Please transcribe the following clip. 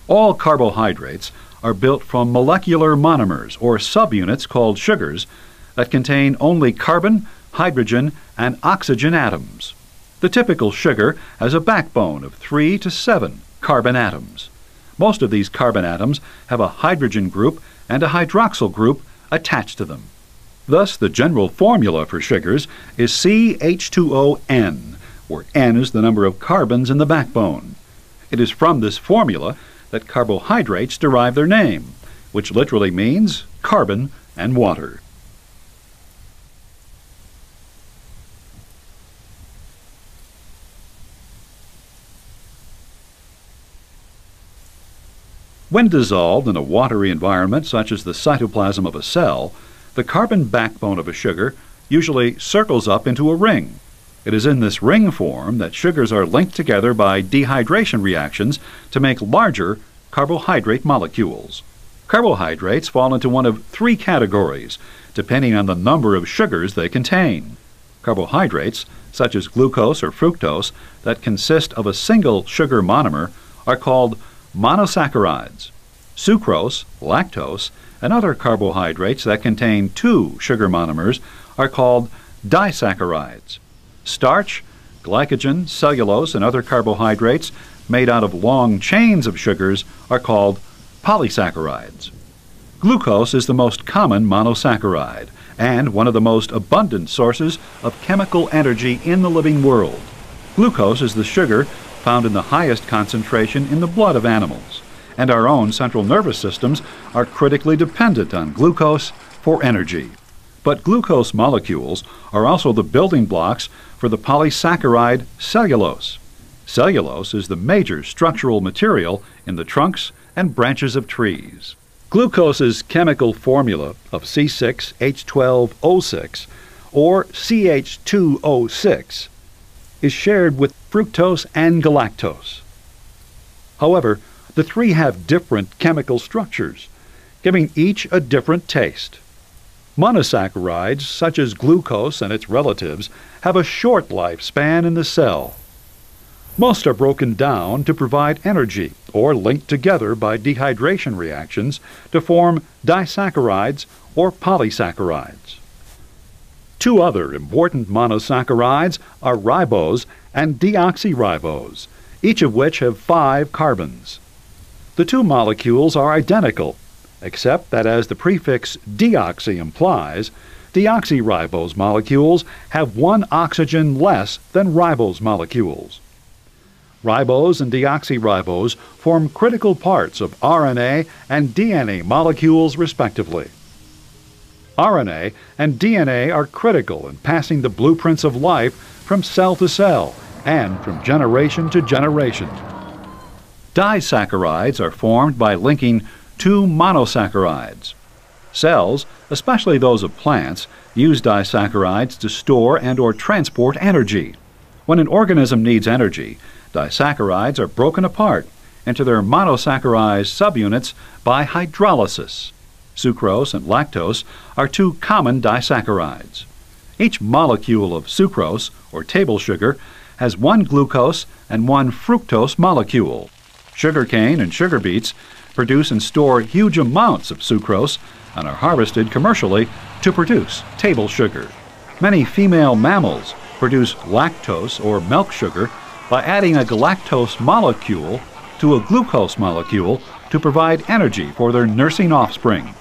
All carbohydrates are built from molecular monomers, or subunits called sugars, that contain only carbon, hydrogen, and oxygen atoms. The typical sugar has a backbone of 3 to 7 carbon atoms. Most of these carbon atoms have a hydrogen group and a hydroxyl group attached to them. Thus, the general formula for sugars is CH2ON, where N is the number of carbons in the backbone. It is from this formula that carbohydrates derive their name, which literally means carbon and water. When dissolved in a watery environment such as the cytoplasm of a cell, the carbon backbone of a sugar usually circles up into a ring. It is in this ring form that sugars are linked together by dehydration reactions to make larger carbohydrate molecules. Carbohydrates fall into one of 3 categories, depending on the number of sugars they contain. Carbohydrates, such as glucose or fructose, that consist of a single sugar monomer, are called monosaccharides. Sucrose, lactose, and other carbohydrates that contain 2 sugar monomers are called disaccharides. Starch, glycogen, cellulose, and other carbohydrates made out of long chains of sugars are called polysaccharides. Glucose is the most common monosaccharide and one of the most abundant sources of chemical energy in the living world. Glucose is the sugar found in the highest concentration in the blood of animals, and our own central nervous systems are critically dependent on glucose for energy. But glucose molecules are also the building blocks for the polysaccharide cellulose. Cellulose is the major structural material in the trunks and branches of trees. Glucose's chemical formula of C6H12O6, or CH2O6, is shared with fructose and galactose. However, the 3 have different chemical structures, giving each a different taste. Monosaccharides, such as glucose and its relatives, have a short lifespan in the cell. Most are broken down to provide energy or linked together by dehydration reactions to form disaccharides or polysaccharides. 2 other important monosaccharides are ribose and deoxyribose, each of which have 5 carbons. The 2 molecules are identical, except that, as the prefix deoxy implies, deoxyribose molecules have 1 oxygen less than ribose molecules. Ribose and deoxyribose form critical parts of RNA and DNA molecules respectively. RNA and DNA are critical in passing the blueprints of life from cell to cell and from generation to generation. Disaccharides are formed by linking 2 monosaccharides. Cells, especially those of plants, use disaccharides to store and/or transport energy. When an organism needs energy, disaccharides are broken apart into their monosaccharide subunits by hydrolysis. Sucrose and lactose are 2 common disaccharides. Each molecule of sucrose, or table sugar, has 1 glucose and 1 fructose molecule. Sugarcane and sugar beets produce and store huge amounts of sucrose and are harvested commercially to produce table sugar. Many female mammals produce lactose or milk sugar by adding a galactose molecule to a glucose molecule to provide energy for their nursing offspring.